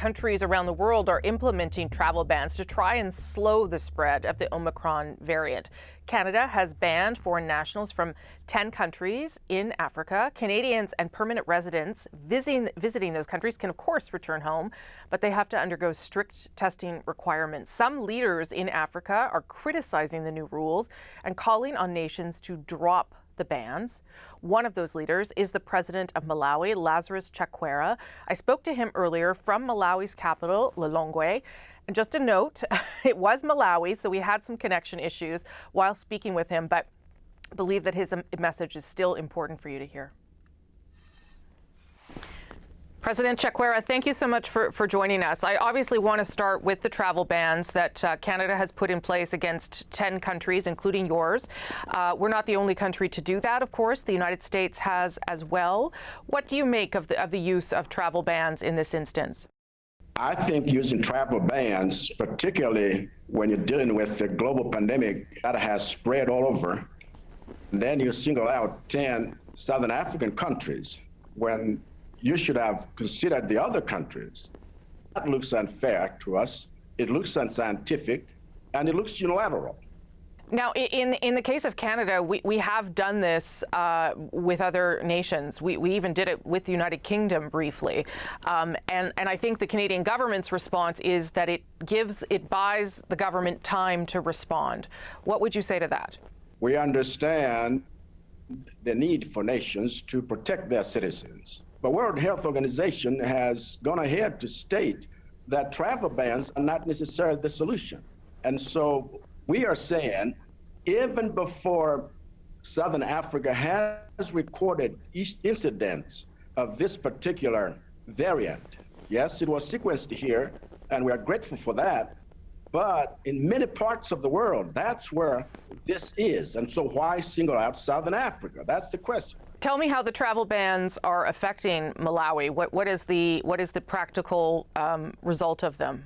Countries around the world are implementing travel bans to try and slow the spread of the Omicron variant. Canada has banned foreign nationals from 10 countries in Africa. Canadians and permanent residents visiting those countries can, of course, return home, but they have to undergo strict testing requirements. Some leaders in Africa are criticizing the new rules and calling on nations to drop the bans. One of those leaders is the president of Malawi, Lazarus Chakwera. I spoke to him earlier from Malawi's capital, Lilongwe. And just a note, it was Malawi, so we had some connection issues while speaking with him, but I believe that his message is still important for you to hear. President Chakwera, thank you so much for joining us. I obviously want to start with the travel bans that Canada has put in place against 10 countries, including yours. We're not the only country to do that, of course. The United States has as well. What do you make of the use of travel bans in this instance? I think using travel bans, particularly when you're dealing with the global pandemic that has spread all over, then you single out 10 Southern African countries when you should have considered the other countries. That looks unfair to us. It looks unscientific, and it looks unilateral. Now, in the case of Canada, we have done this with other nations. We even did it with the United Kingdom briefly. And I think the Canadian government's response is that it buys the government time to respond. What would you say to that? We understand the need for nations to protect their citizens. But World Health Organization has gone ahead to state that travel bans are not necessarily the solution. And so we are saying, even before Southern Africa has recorded incidents of this particular variant, yes, it was sequenced here, and we are grateful for that. But in many parts of the world, that's where this is. And so why single out Southern Africa? That's the question. Tell me how the travel bans are affecting Malawi. What is the practical result of them?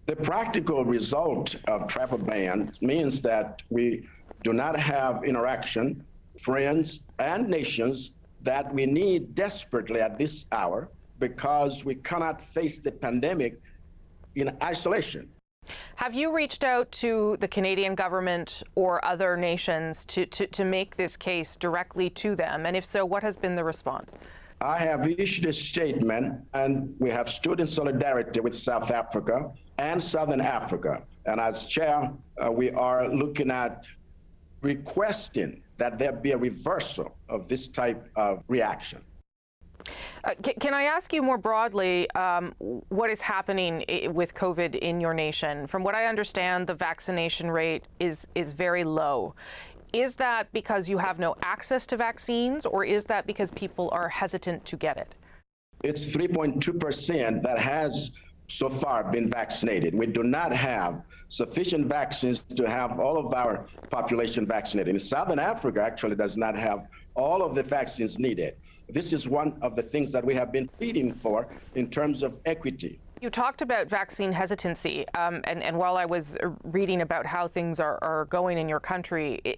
The practical result of travel bans means that we do not have interaction, friends, and nations that we need desperately at this hour because we cannot face the pandemic in isolation. Have you reached out to the Canadian government or other nations to make this case directly to them? And if so, what has been the response? I have issued a statement, and we have stood in solidarity with South Africa and Southern Africa. And as chair, we are looking at requesting that there be a reversal of this type of reaction. Can I ask you more broadly what is happening with COVID in your nation? From what I understand, the vaccination rate is very low. Is that because you have no access to vaccines, or is that because people are hesitant to get it? It's 3.2% that has so far been vaccinated. We do not have sufficient vaccines to have all of our population vaccinated. And Southern Africa actually does not have all of the vaccines needed. This is one of the things that we have been pleading for in terms of equity. You talked about vaccine hesitancy, and while I was reading about how things are going in your country,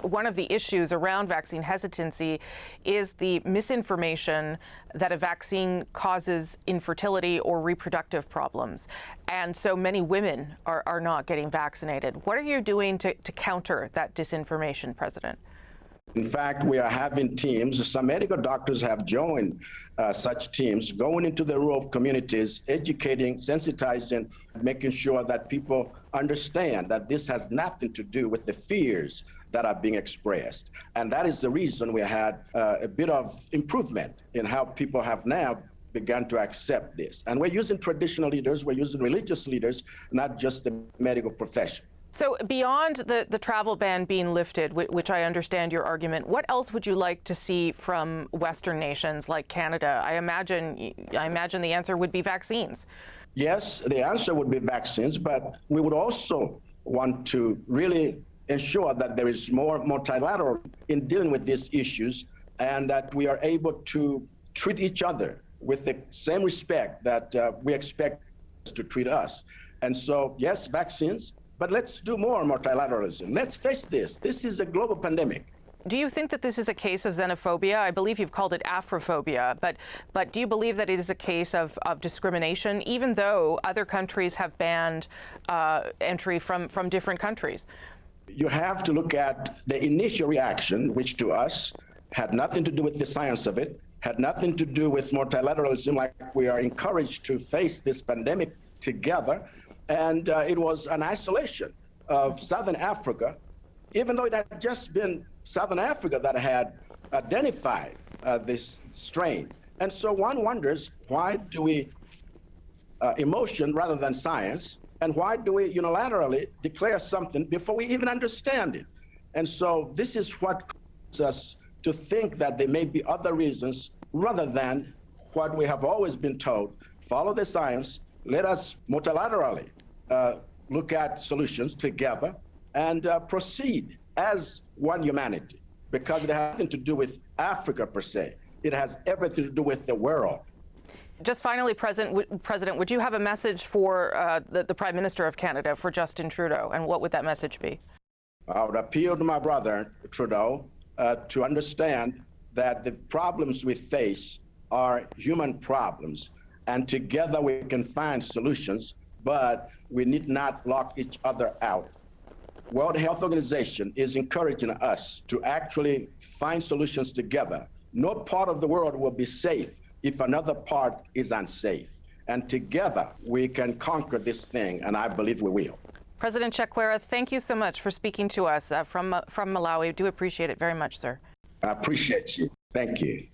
one of the issues around vaccine hesitancy is the misinformation that a vaccine causes infertility or reproductive problems. And so many women are not getting vaccinated. What are you doing to counter that disinformation, President? In fact, we are having teams, some medical doctors have joined such teams, going into the rural communities, educating, sensitizing, making sure that people understand that this has nothing to do with the fears that are being expressed. And that is the reason we had a bit of improvement in how people have now begun to accept this. And we're using traditional leaders, we're using religious leaders, not just the medical profession. So beyond the travel ban being lifted, which I understand your argument, what else would you like to see from Western nations like Canada? I imagine the answer would be vaccines. Yes, the answer would be vaccines, but we would also want to really ensure that there is more multilateral in dealing with these issues, and that we are able to treat each other with the same respect that we expect to treat us. And so, yes, vaccines, but let's do more multilateralism. Let's face this. This is a global pandemic. Do you think that this is a case of xenophobia? I believe you've called it Afrophobia, but do you believe that it is a case of discrimination, even though other countries have banned entry from different countries? You have to look at the initial reaction, which to us had nothing to do with the science of it, had nothing to do with multilateralism, like we are encouraged to face this pandemic together. And it was an isolation of Southern Africa, even though it had just been Southern Africa that had identified this strain. And so one wonders, why do we emotion rather than science? And why do we unilaterally declare something before we even understand it? And so this is what causes us to think that there may be other reasons rather than what we have always been told: follow the science, let us multilaterally look at solutions together and proceed as one humanity, because it has nothing to do with Africa per se. It has everything to do with the world. Just finally, President, would you have a message for the Prime Minister of Canada, for Justin Trudeau, and what would that message be? I would appeal to my brother, Trudeau, to understand that the problems we face are human problems, and together we can find solutions, but we need not lock each other out. World Health Organization is encouraging us to actually find solutions together. No part of the world will be safe if another part is unsafe. And together we can conquer this thing, and I believe we will. President Chakwera, thank you so much for speaking to us from Malawi. Do appreciate it very much, sir. I appreciate you. Thank you.